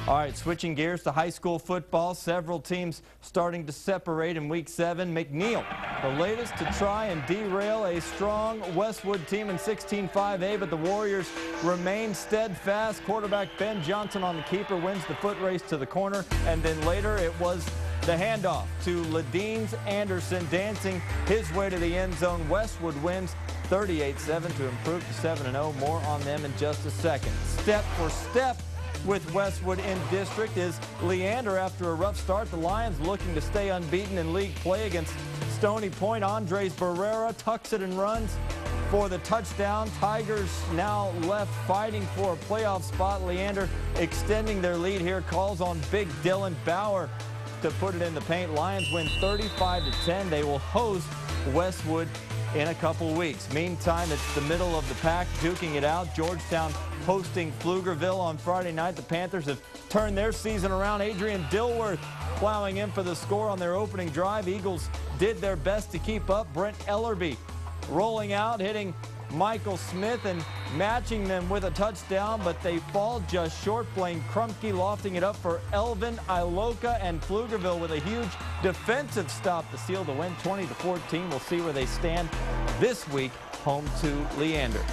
All right, switching gears to high school football. Several teams starting to separate in Week 7. McNeil, the latest to try and derail a strong Westwood team in 16-5A, but the Warriors remain steadfast. Quarterback Ben Johnson on the keeper wins the foot race to the corner, and then later it was the handoff to Ladines Anderson dancing his way to the end zone. Westwood wins 38-7 to improve to 7-0. More on them in just a second. Step for step with Westwood in district is Leander. After a rough start, the Lions looking to stay unbeaten in league play against Stony Point. Andres Barrera tucks it and runs for the touchdown. Tigers now left fighting for a playoff spot. Leander extending their lead here, calls on big Dylan Bauer to put it in the paint. Lions win 35-10. They will host Westwood in a couple weeks. Meantime, it's the middle of the pack duking it out. Georgetown hosting Pflugerville on Friday night. The Panthers have turned their season around. Adrian Dilworth plowing in for the score on their opening drive. Eagles did their best to keep up. Brent Ellerby rolling out, hitting Michael Smith and matching them with a touchdown, but they fall just short. Blaine Krumke lofting it up for Elvin Iloka, and Pflugerville with a huge defensive stop to seal the win, 20-14. We'll see where they stand this week, home to Leander.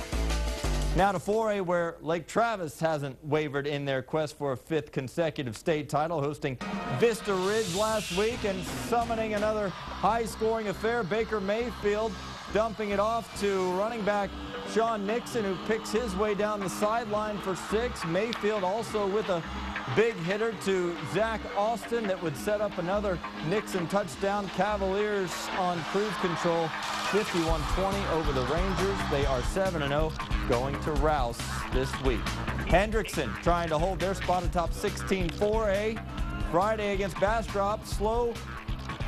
Now to 4A, where Lake Travis hasn't wavered in their quest for a 5th consecutive state title, hosting Vista Ridge last week and summoning another high-scoring affair. Baker Mayfield dumping it off to running back Sean Nixon, who picks his way down the sideline for 6. Mayfield also with a big hitter to Zach Austin that would set up another Nixon touchdown. Cavaliers on cruise control, 51-20 over the Rangers. They are 7-0, going to Rouse this week. Hendrickson trying to hold their spot atop 16-4A. Friday against Bastrop, slow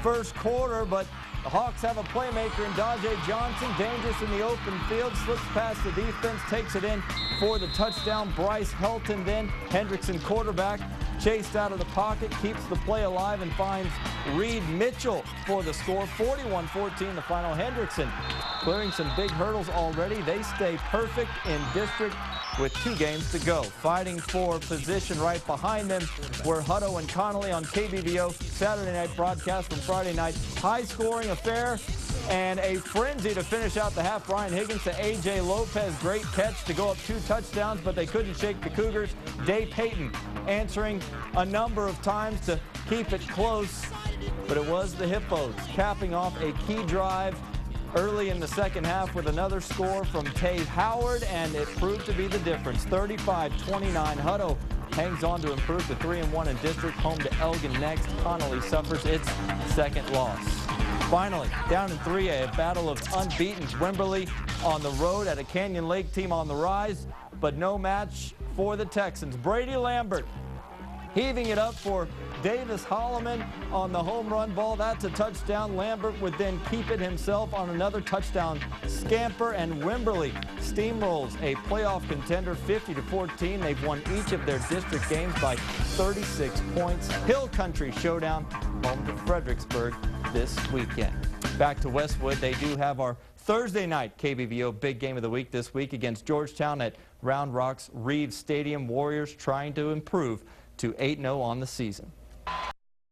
first quarter, but the Hawks have a playmaker in Dajae Johnson, dangerous in the open field, slips past the defense, takes it in for the touchdown. Bryce Helton then, Hendrickson quarterback, chased out of the pocket, keeps the play alive and finds Reed Mitchell for the score. 41-14 the final. Hendrickson clearing some big hurdles already. They stay perfect in district with 2 games to go. Fighting for position right behind them were Hutto and Connolly on KBVO. Saturday night broadcast from Friday night. High-scoring affair and a frenzy to finish out the half. Brian Higgins to A.J. Lopez. Great catch to go up 2 touchdowns, but they couldn't shake the Cougars. Day Payton answering a number of times to keep it close, but it was the Hippos capping off a key drive early in the second half with another score from Tay Howard, and it proved to be the difference. 35-29. Hutto hangs on to improve to 3-1 in district. Home to Elgin next. Connolly suffers its second loss. Finally, down in 3A, a battle of unbeatens. Wimberley on the road at a Canyon Lake team on the rise, but no match for the Texans. Brady Lambert heaving it up for Davis Holloman on the home run ball. That's a touchdown. Lambert would then keep it himself on another touchdown scamper, and Wimberley steamrolls a playoff contender 50-14. They've won each of their district games by 36 points. Hill Country showdown home to Fredericksburg this weekend. Back to Westwood. They do have our Thursday night KBVO big game of the week this week against Georgetown at Round Rock's Reeves Stadium. Warriors trying to improve to 8-0 on the season.